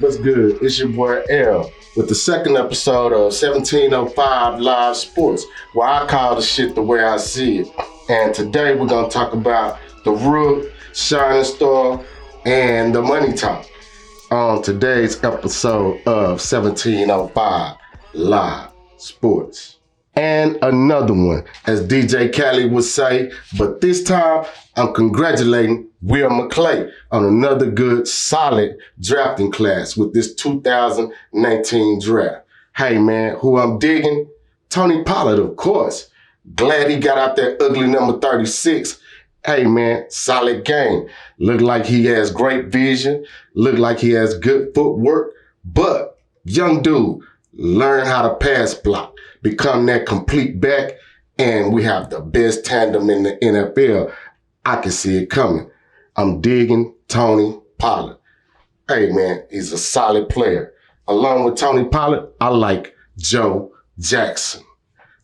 What's good? It's your boy L with the second episode of 1705 Live Sports, where I call the shit the way I see it. And today we're going to talk about the Rook, Shining Star, and the Money Talk on today's episode of 1705 Live Sports. And another one, as DJ Khaled would say, but this time I'm congratulating Will McClay on another good, solid drafting class with this 2019 draft. Hey man, who I'm digging? Tony Pollard, of course. Glad he got out that ugly number 36. Hey man, solid game. Look like he has great vision. Look like he has good footwork. But young dude, learn how to pass block. Become that complete back, and we have the best tandem in the NFL. I can see it coming. I'm digging Tony Pollard. Hey, man, he's a solid player. Along with Tony Pollard, I like Joe Jackson.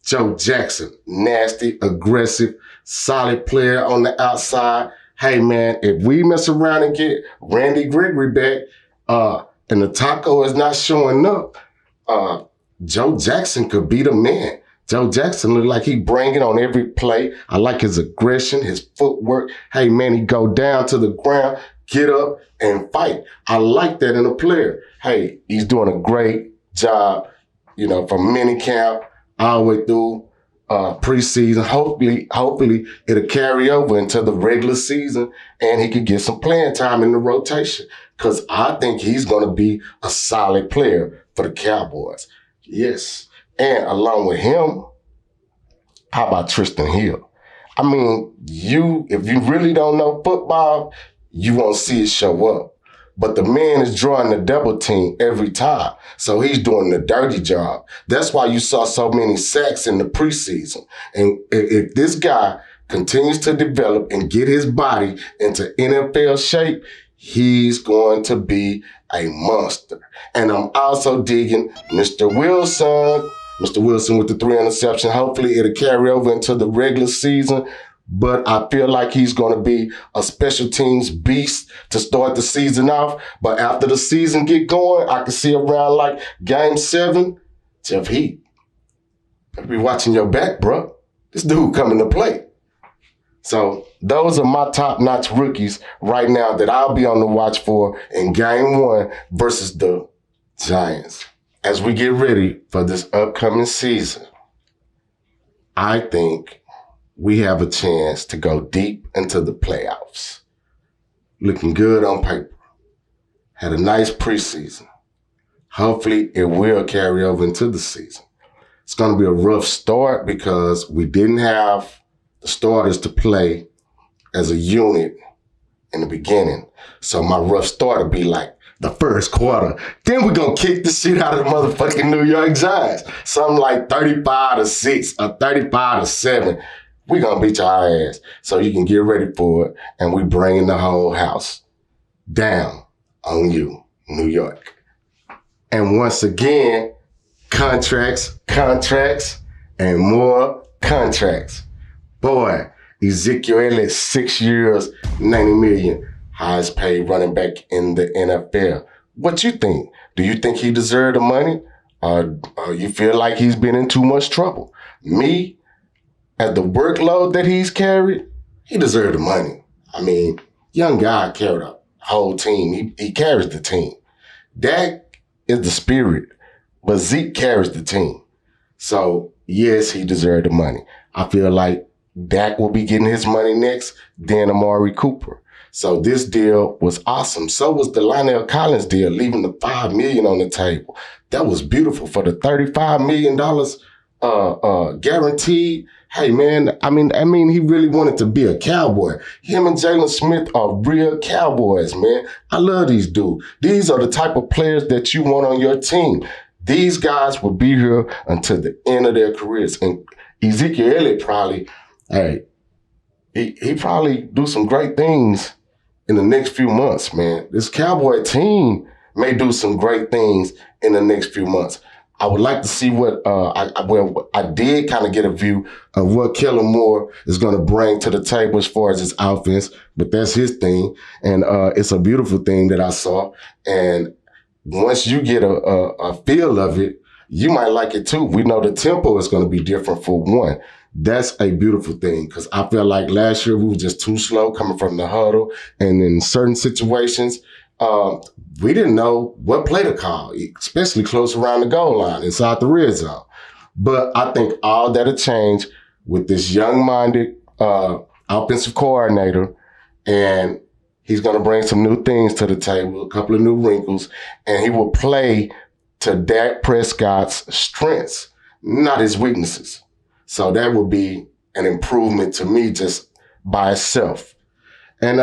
Joe Jackson, nasty, aggressive, solid player on the outside. Hey, man, if we mess around and get Randy Gregory back, and the taco is not showing up, Joe Jackson could be the man. Joe Jackson look like he bring it on every play. I like his aggression, his footwork. Hey, man, he go down to the ground, get up, and fight. I like that in a player. Hey, he's doing a great job, from minicamp all the way through preseason. Hopefully, it'll carry over into the regular season, and he could get some playing time in the rotation, because I think he's going to be a solid player for the Cowboys. Yes. And along with him, how about Trysten Hill? I mean, if you really don't know football, you won't see it show up. But the man is drawing the double team every time. So he's doing the dirty job. That's why you saw so many sacks in the preseason. And if this guy continues to develop and get his body into NFL shape, he's going to be a monster. And I'm also digging Mr. Wilson. Mr. Wilson with the 3 interceptions. Hopefully it'll carry over into the regular season. But I feel like he's going to be a special teams beast to start the season off. But after the season get going, I can see around like game 7, Jeff Heath. Better be watching your back, bro. This dude coming to play. So those are my top-notch rookies right now that I'll be on the watch for in game 1 versus the Giants. As we get ready for this upcoming season, I think we have a chance to go deep into the playoffs. Looking good on paper. Had a nice preseason. Hopefully it will carry over into the season. It's going to be a rough start because we didn't have the starters to play as a unit in the beginning. So my rough start will be like the first quarter. Then we're going to kick the shit out of the motherfucking New York Giants. Something like 35-6 or 35-7. We're going to beat your ass. So you can get ready for it. And we bringing the whole house down on you, New York. And once again, contracts, and more contracts. Boy, Ezekiel Elliott, 6 years, $90 million. Highest paid running back in the NFL. What you think? Do you think he deserved the money? Or you feel like he's been in too much trouble? Me, at the workload that he's carried, he deserved the money. I mean, young guy carried a whole team. He carries the team. Dak is the spirit, but Zeke carries the team. So, yes, he deserved the money. I feel like Dak will be getting his money next, then Amari Cooper. So this deal was awesome. So was the Lionel Collins deal, leaving the $5 million on the table. That was beautiful for the $35 million guaranteed. Hey man, I mean, he really wanted to be a Cowboy. Him and Jalen Smith are real Cowboys, man. I love these dudes. These are the type of players that you want on your team. These guys will be here until the end of their careers. And Ezekiel Elliott probably, he probably do some great things in the next few months, man. This Cowboy team may do some great things in the next few months. I would like to see what I did kind of get a view of what Kellen Moore is going to bring to the table as far as his offense, but that's his thing. And it's a beautiful thing that I saw. And once you get a feel of it, you might like it too. We know the tempo is going to be different for one. That's a beautiful thing because I feel like last year we were just too slow coming from the huddle. And in certain situations, we didn't know what play to call, especially close around the goal line, inside the red zone. But I think all that'll change with this young-minded offensive coordinator, and he's going to bring some new things to the table, a couple of new wrinkles, and he will play to Dak Prescott's strengths, not his weaknesses. So that would be an improvement to me just by itself. And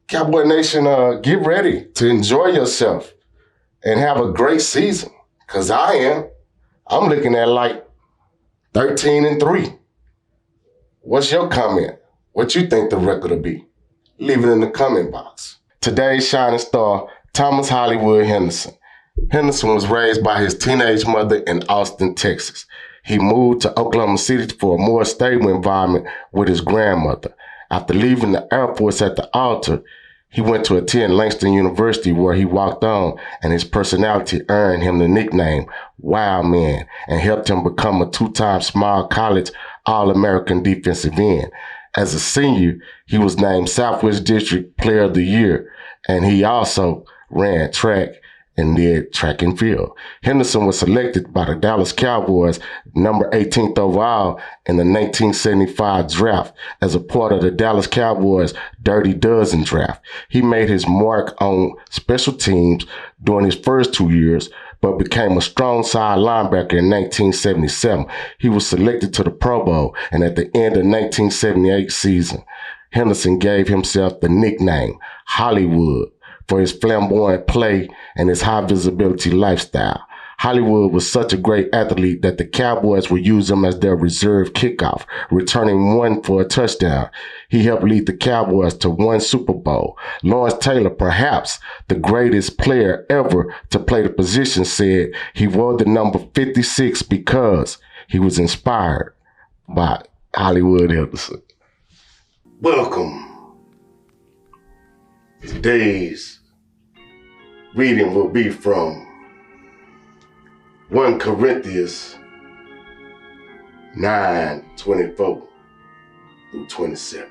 Cowboy Nation, get ready to enjoy yourself and have a great season, because I am. I'm looking at like 13-3. What's your comment? What you think the record will be? Leave it in the comment box. Today's shining star, Thomas Hollywood Henderson. Henderson was raised by his teenage mother in Austin, Texas. He moved to Oklahoma City for a more stable environment with his grandmother. After leaving the Air Force at the altar, he went to attend Langston University, where he walked on, and his personality earned him the nickname Wild Man and helped him become a two-time small college All-American defensive end. As a senior, he was named Southwest District Player of the Year, and he also ran track and did track and field. Henderson was selected by the Dallas Cowboys, number 18th overall in the 1975 draft as a part of the Dallas Cowboys Dirty Dozen draft. He made his mark on special teams during his first 2 years, but became a strong side linebacker in 1977. He was selected to the Pro Bowl, and at the end of the 1978 season, Henderson gave himself the nickname Hollywood for his flamboyant play and his high visibility lifestyle. Hollywood was such a great athlete that the Cowboys would use him as their reserve kickoff, returning one for a touchdown. He helped lead the Cowboys to one Super Bowl. Lawrence Taylor, perhaps the greatest player ever to play the position, said he wore the number 56 because he was inspired by Hollywood Henderson. Welcome. Today's reading will be from 1 Corinthians 9:24 through 27.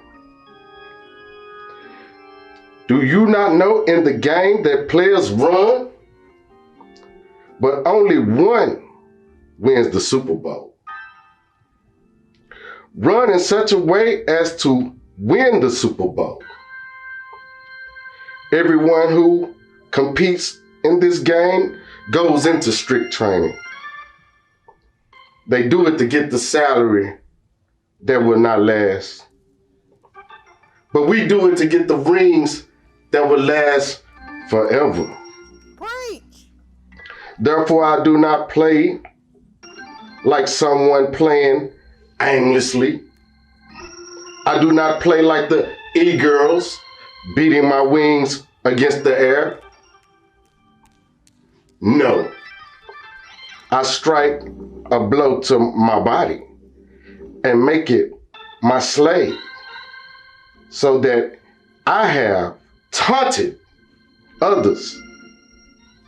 Do you not know in the game that players run, but only one wins the Super Bowl? Run in such a way as to win the Super Bowl. Everyone who competes in this game goes into strict training. They do it to get the salary that will not last. But we do it to get the rings that will last forever. Preach. Therefore, I do not play like someone playing aimlessly. I do not play like the e-girls, beating my wings against the air. No, I strike a blow to my body and make it my slave, so that I have taunted others.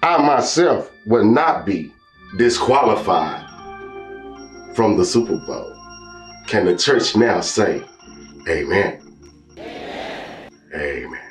I myself will not be disqualified from the Super Bowl. Can the church now say amen? Amen. Amen.